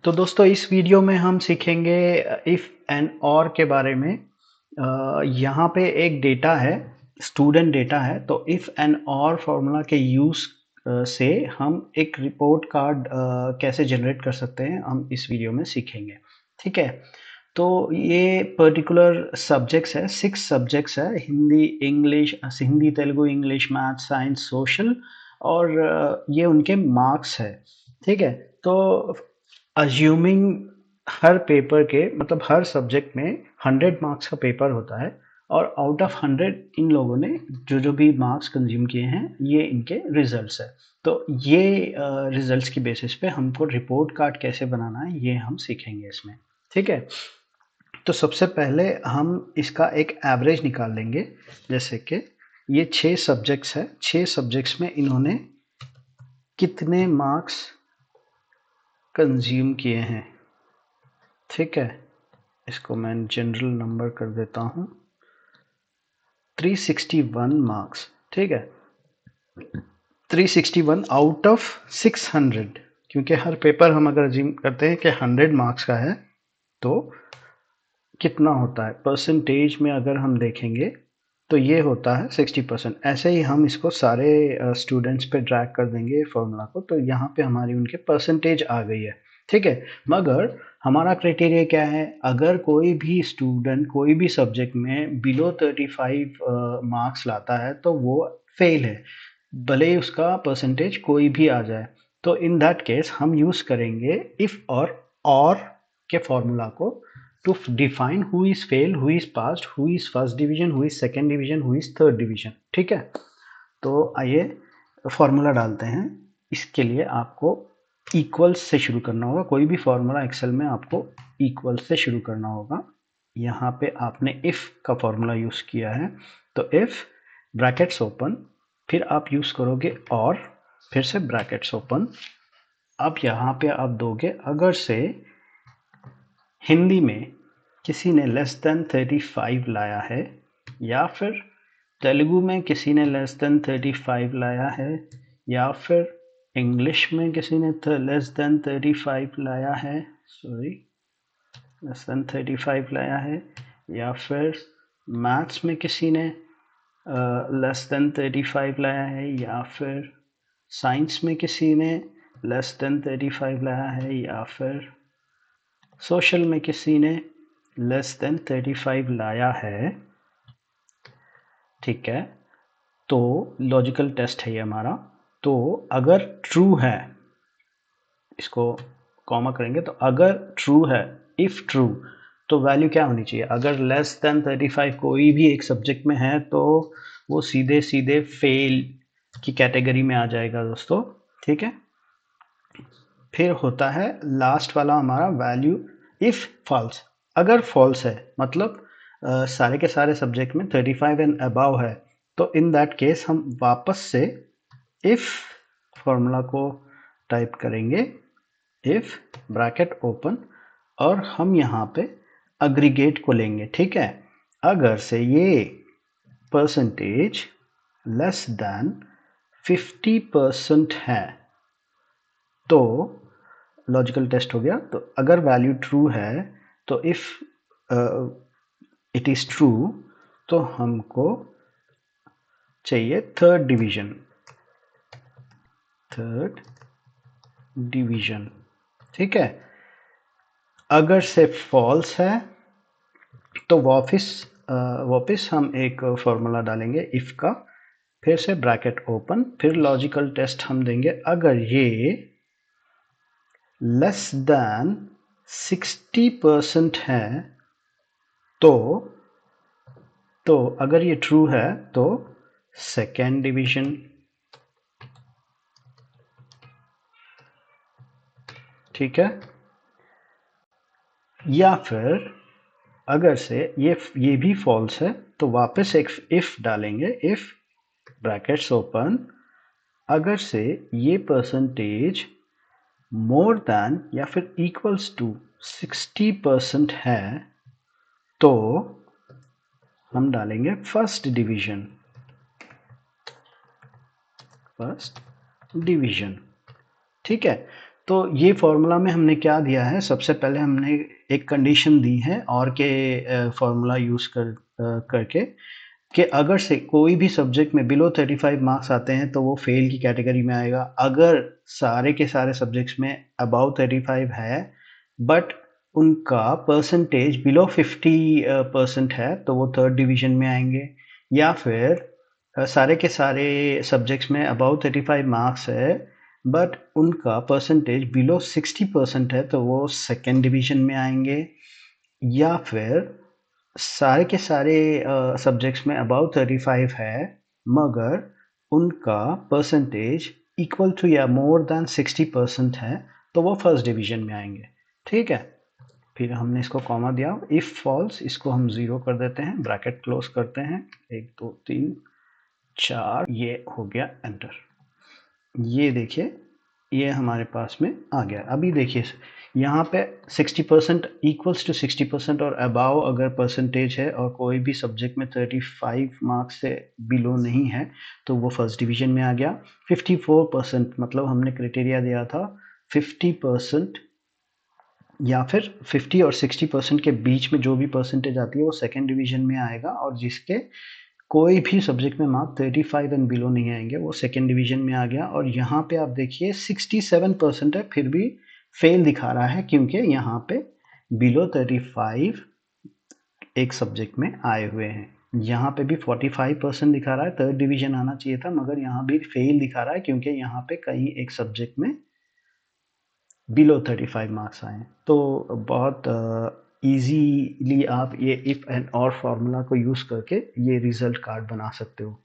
तो दोस्तों इस वीडियो में हम सीखेंगे इफ़ एंड और के बारे में। यहाँ पे एक डेटा है, स्टूडेंट डेटा है। तो इफ़ एंड और फॉर्मूला के यूज़ से हम एक रिपोर्ट कार्ड कैसे जनरेट कर सकते हैं, हम इस वीडियो में सीखेंगे। ठीक है, तो ये पर्टिकुलर सब्जेक्ट्स है, 6 सब्जेक्ट्स है, Hindi English, Hindi Telugu English math science social, और ये उनके मार्क्स है। ठीक है, तो अज्यूमिंग हर पेपर के मतलब हर सब्जेक्ट में 100 मार्क्स का पेपर होता है, और आउट ऑफ 100 इन लोगों ने जो जो भी मार्क्स कंज्यूम किए हैं ये इनके रिजल्ट्स है। तो ये रिजल्ट्स की बेसिस पे हमको रिपोर्ट कार्ड कैसे बनाना है ये हम सीखेंगे इसमें। ठीक है, तो सबसे पहले हम इसका एक एवरेज निकाल लेंगे। जैसे कि ये 6 सब्जेक्ट्स है, 6 सब्जेक्ट्स में इन्होंने कितने मार्क्स कंज्यूम किए हैं। ठीक है, इसको मैं जनरल नंबर कर देता हूँ, 361 मार्क्स। ठीक है, 361 आउट ऑफ 600, क्योंकि हर पेपर हम अगर अज्यूम करते हैं कि 100 मार्क्स का है तो कितना होता है परसेंटेज में अगर हम देखेंगे तो ये होता है 60%। ऐसे ही हम इसको सारे स्टूडेंट्स पे ड्रैग कर देंगे फॉर्मूला को, तो यहाँ पे हमारी उनके परसेंटेज आ गई है। ठीक है, मगर हमारा क्राइटेरिया क्या है, अगर कोई भी स्टूडेंट कोई भी सब्जेक्ट में बिलो 35 मार्क्स लाता है तो वो फेल है, भले ही उसका परसेंटेज कोई भी आ जाए। तो इन दैट केस हम यूज करेंगे इफ और के फॉर्मूला को to define who is fail, who is passed, who is first division, who is second division, who is third division। ठीक है, तो आइए फॉर्मूला डालते हैं। इसके लिए आपको इक्वल्स से शुरू करना होगा, कोई भी फॉर्मूला एक्सेल में आपको इक्वल्स से शुरू करना होगा। यहाँ पे आपने इफ का फॉर्मूला यूज किया है, तो इफ ब्रैकेट्स ओपन, फिर आप यूज करोगे और, फिर से ब्रैकेट्स ओपन। अब यहाँ पे आप दोगे अगर से हिंदी में किसी ने लेस देन 35 लाया है, या फिर तेलुगु में किसी ने लेस देन 35 लाया है, या फिर इंग्लिश में किसी ने लेस देन 35 लाया है, सॉरी लेस देन 35 लाया है, या फिर मैथ्स में किसी ने लेस देन 35 लाया है, या फिर साइंस में किसी ने लेस देन 35 लाया है, या फिर सोशल में किसी ने लेस देन 35 लाया है। ठीक है, तो लॉजिकल टेस्ट है ये हमारा। तो अगर ट्रू है, इसको कॉमा करेंगे, तो अगर ट्रू है, इफ ट्रू, तो वैल्यू क्या होनी चाहिए। अगर लेस देन 35 कोई भी एक सब्जेक्ट में है तो वो सीधे सीधे फेल की कैटेगरी में आ जाएगा दोस्तों। ठीक है, फिर होता है लास्ट वाला हमारा वैल्यू इफ फॉल्स। अगर फॉल्स है मतलब सारे के सारे सब्जेक्ट में 35 एंड अबव है, तो इन दैट केस हम वापस से इफ फॉर्मूला को टाइप करेंगे, इफ ब्रैकेट ओपन, और हम यहाँ पे अग्रीगेट को लेंगे। ठीक है, अगर से ये परसेंटेज लेस देन 50% है तो लॉजिकल टेस्ट हो गया। तो अगर वैल्यू ट्रू है, तो इफ इट इज ट्रू, तो हमको चाहिए थर्ड डिवीजन, थर्ड डिवीजन। ठीक है, अगर से फॉल्स है तो वापस हम एक फॉर्मूला डालेंगे इफ का, फिर से ब्रैकेट ओपन, फिर लॉजिकल टेस्ट हम देंगे। अगर ये लेस देन 60% है तो अगर ये ट्रू है तो सेकेंड डिवीजन। ठीक है, या फिर अगर से ये भी फॉल्स है तो वापस एक इफ डालेंगे, इफ ब्रैकेट्स ओपन, अगर से ये परसेंटेज मोर देन या फिर इक्वल्स टू 60% है तो हम डालेंगे फर्स्ट डिवीजन, फर्स्ट डिवीजन। ठीक है, तो ये फॉर्मूला में हमने क्या दिया है, सबसे पहले हमने एक कंडीशन दी है और के फॉर्मूला यूज़ करके कि अगर से कोई भी सब्जेक्ट में बिलो 35 मार्क्स आते हैं तो वो फेल की कैटेगरी में आएगा। अगर सारे के सारे सब्जेक्ट्स में अबाउ 35 है बट उनका परसेंटेज बिलो 50% है तो वो थर्ड डिवीजन में आएंगे। या फिर सारे के सारे सब्जेक्ट्स में अबाउ 35 मार्क्स है बट उनका परसेंटेज बिलो 60% है तो वो सेकेंड डिवीजन में आएंगे। या फिर सारे के सारे सब्जेक्ट्स में अबाउ 35 है मगर उनका परसेंटेज इक्वल टू या मोर देन 60% है तो वो फर्स्ट डिवीजन में आएंगे। ठीक है, फिर हमने इसको कॉमा दिया। इफ फॉल्स इसको हम 0 कर देते हैं, ब्रैकेट क्लोज करते हैं, 1 2 3 4, ये हो गया एंटर। ये देखिए ये हमारे पास में आ गया। अभी देखिए यहाँ पे 60% इक्वल्स टू 60% और अबाव अगर परसेंटेज है और कोई भी सब्जेक्ट में 35 मार्क्स से बिलो नहीं है तो वो फर्स्ट डिवीजन में आ गया। 54% मतलब हमने क्राइटेरिया दिया था 50% या फिर 50 और 60% के बीच में जो भी परसेंटेज आती है वो सेकेंड डिवीजन में आएगा, और जिसके कोई भी सब्जेक्ट में मार्क 35 एंड बिलो नहीं आएंगे वो सेकेंड डिवीजन में आ गया। और यहाँ पे आप देखिए 67% है फिर भी फेल दिखा रहा है क्योंकि यहाँ पे बिलो 35 एक सब्जेक्ट में आए हुए हैं। यहाँ पे भी 45% दिखा रहा है, थर्ड डिवीजन आना चाहिए था मगर यहाँ भी फेल दिखा रहा है क्योंकि यहाँ पे कहीं एक सब्जेक्ट में बिलो 35 मार्क्स आए। तो बहुत इजीली आप ये इफ एंड और फार्मूला को यूज़ करके ये रिजल्ट कार्ड बना सकते हो।